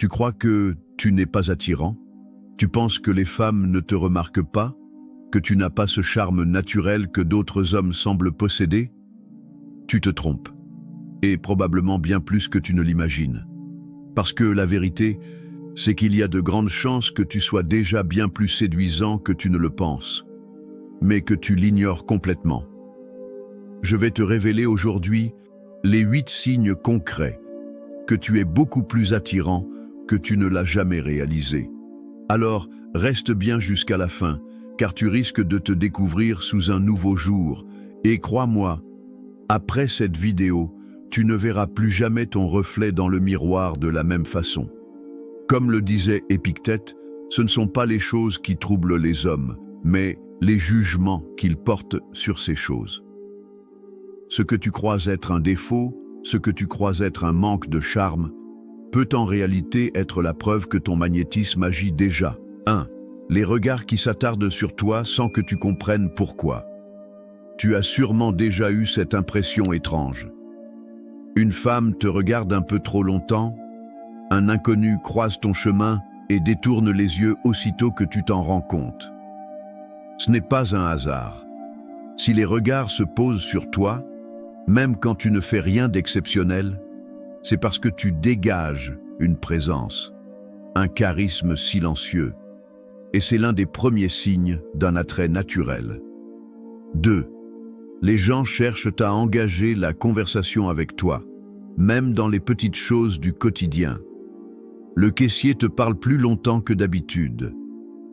Tu crois que tu n'es pas attirant? Tu penses que les femmes ne te remarquent pas? Que tu n'as pas ce charme naturel que d'autres hommes semblent posséder? Tu te trompes, et probablement bien plus que tu ne l'imagines. Parce que la vérité, c'est qu'il y a de grandes chances que tu sois déjà bien plus séduisant que tu ne le penses, mais que tu l'ignores complètement. Je vais te révéler aujourd'hui les 8 signes concrets que tu es beaucoup plus attirant que tu ne l'as jamais réalisé. Alors, reste bien jusqu'à la fin, car tu risques de te découvrir sous un nouveau jour. Et crois-moi, après cette vidéo, tu ne verras plus jamais ton reflet dans le miroir de la même façon. Comme le disait Épictète, ce ne sont pas les choses qui troublent les hommes, mais les jugements qu'ils portent sur ces choses. Ce que tu crois être un défaut, ce que tu crois être un manque de charme, peut en réalité être la preuve que ton magnétisme agit déjà. 1. Les regards qui s'attardent sur toi sans que tu comprennes pourquoi. Tu as sûrement déjà eu cette impression étrange. Une femme te regarde un peu trop longtemps, un inconnu croise ton chemin et détourne les yeux aussitôt que tu t'en rends compte. Ce n'est pas un hasard. Si les regards se posent sur toi, même quand tu ne fais rien d'exceptionnel, c'est parce que tu dégages une présence, un charisme silencieux, et c'est l'un des premiers signes d'un attrait naturel. 2. Les gens cherchent à engager la conversation avec toi, même dans les petites choses du quotidien. Le caissier te parle plus longtemps que d'habitude.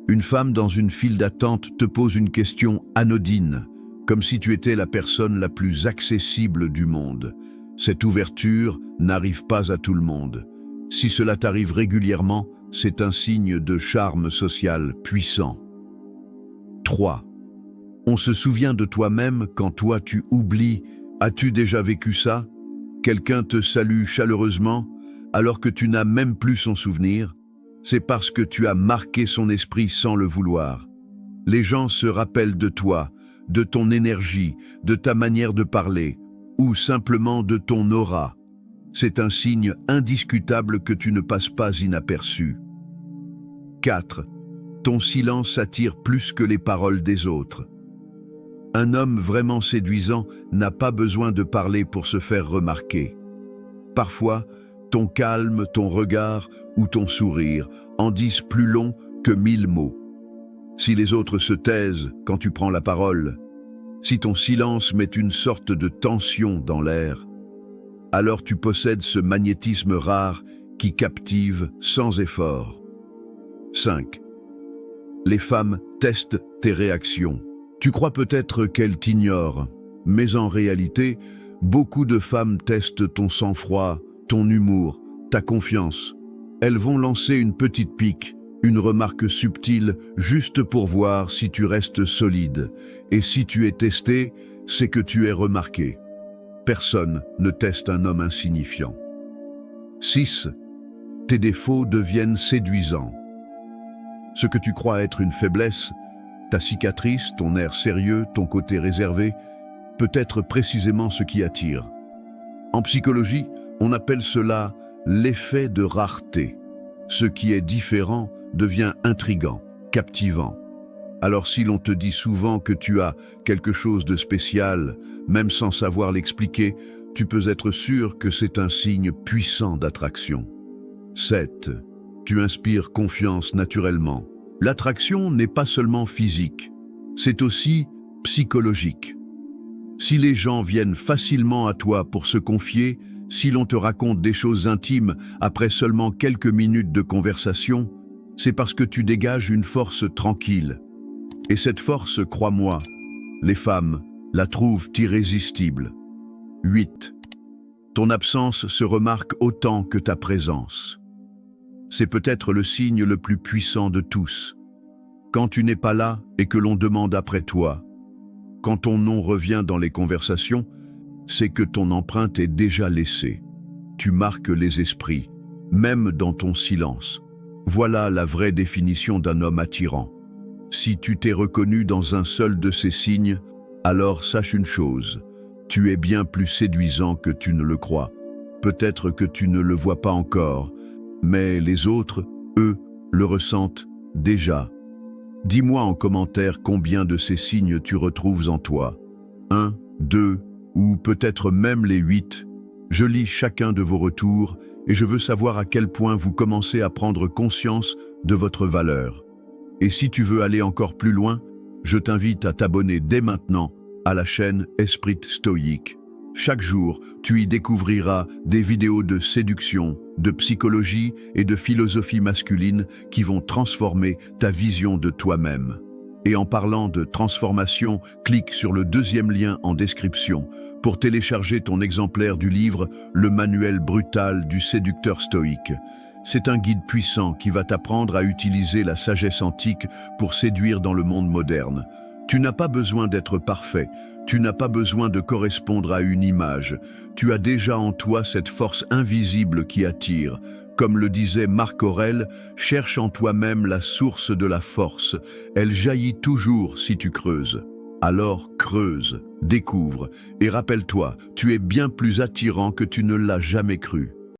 Une femme dans une file d'attente te pose une question anodine, comme si tu étais la personne la plus accessible du monde. Cette ouverture n'arrive pas à tout le monde. Si cela t'arrive régulièrement, c'est un signe de charme social puissant. 3. On se souvient de toi-même quand toi tu oublies. As-tu déjà vécu ça? Quelqu'un te salue chaleureusement alors que tu n'as même plus son souvenir. C'est parce que tu as marqué son esprit sans le vouloir. Les gens se rappellent de toi, de ton énergie, de ta manière de parler, ou simplement de ton aura. C'est un signe indiscutable que tu ne passes pas inaperçu. 4. Ton silence attire plus que les paroles des autres. Un homme vraiment séduisant n'a pas besoin de parler pour se faire remarquer. Parfois, ton calme, ton regard ou ton sourire en disent plus long que 1000 mots. Si les autres se taisent quand tu prends la parole, si ton silence met une sorte de tension dans l'air, alors tu possèdes ce magnétisme rare qui captive sans effort. 5. Les femmes testent tes réactions. Tu crois peut-être qu'elles t'ignorent, mais en réalité, beaucoup de femmes testent ton sang-froid, ton humour, ta confiance. Elles vont lancer une petite pique, une remarque subtile, juste pour voir si tu restes solide. Et si tu es testé, c'est que tu es remarqué. Personne ne teste un homme insignifiant. 6. Tes défauts deviennent séduisants. Ce que tu crois être une faiblesse, ta cicatrice, ton air sérieux, ton côté réservé, peut être précisément ce qui attire. En psychologie, on appelle cela l'effet de rareté. Ce qui est différent devient intrigant, captivant. Alors si l'on te dit souvent que tu as quelque chose de spécial, même sans savoir l'expliquer, tu peux être sûr que c'est un signe puissant d'attraction. 7. Tu inspires confiance naturellement. L'attraction n'est pas seulement physique, c'est aussi psychologique. Si les gens viennent facilement à toi pour se confier, si l'on te raconte des choses intimes après seulement quelques minutes de conversation, c'est parce que tu dégages une force tranquille. Et cette force, crois-moi, les femmes la trouvent irrésistible. 8. Ton absence se remarque autant que ta présence. C'est peut-être le signe le plus puissant de tous. Quand tu n'es pas là et que l'on demande après toi, quand ton nom revient dans les conversations, c'est que ton empreinte est déjà laissée. Tu marques les esprits, même dans ton silence. Voilà la vraie définition d'un homme attirant. Si tu t'es reconnu dans un seul de ces signes, alors sache une chose, tu es bien plus séduisant que tu ne le crois. Peut-être que tu ne le vois pas encore, Mais les autres, eux, le ressentent déjà. Dis-moi en commentaire combien de ces signes tu retrouves en toi. 1, 2, ou peut-être même les 8. Je lis chacun de vos retours et je veux savoir à quel point vous commencez à prendre conscience de votre valeur. Et si tu veux aller encore plus loin, je t'invite à t'abonner dès maintenant à la chaîne Esprit Stoïque. Chaque jour, tu y découvriras des vidéos de séduction, de psychologie et de philosophie masculine qui vont transformer ta vision de toi-même. Et en parlant de transformation, clique sur le deuxième lien en description pour télécharger ton exemplaire du livre « Le manuel brutal du séducteur stoïque ». C'est un guide puissant qui va t'apprendre à utiliser la sagesse antique pour séduire dans le monde moderne. Tu n'as pas besoin d'être parfait, tu n'as pas besoin de correspondre à une image. Tu as déjà en toi cette force invisible qui attire. Comme le disait Marc Aurèle, cherche en toi-même la source de la force. Elle jaillit toujours si tu creuses. Alors creuse, découvre et rappelle-toi, tu es bien plus attirant que tu ne l'as jamais cru.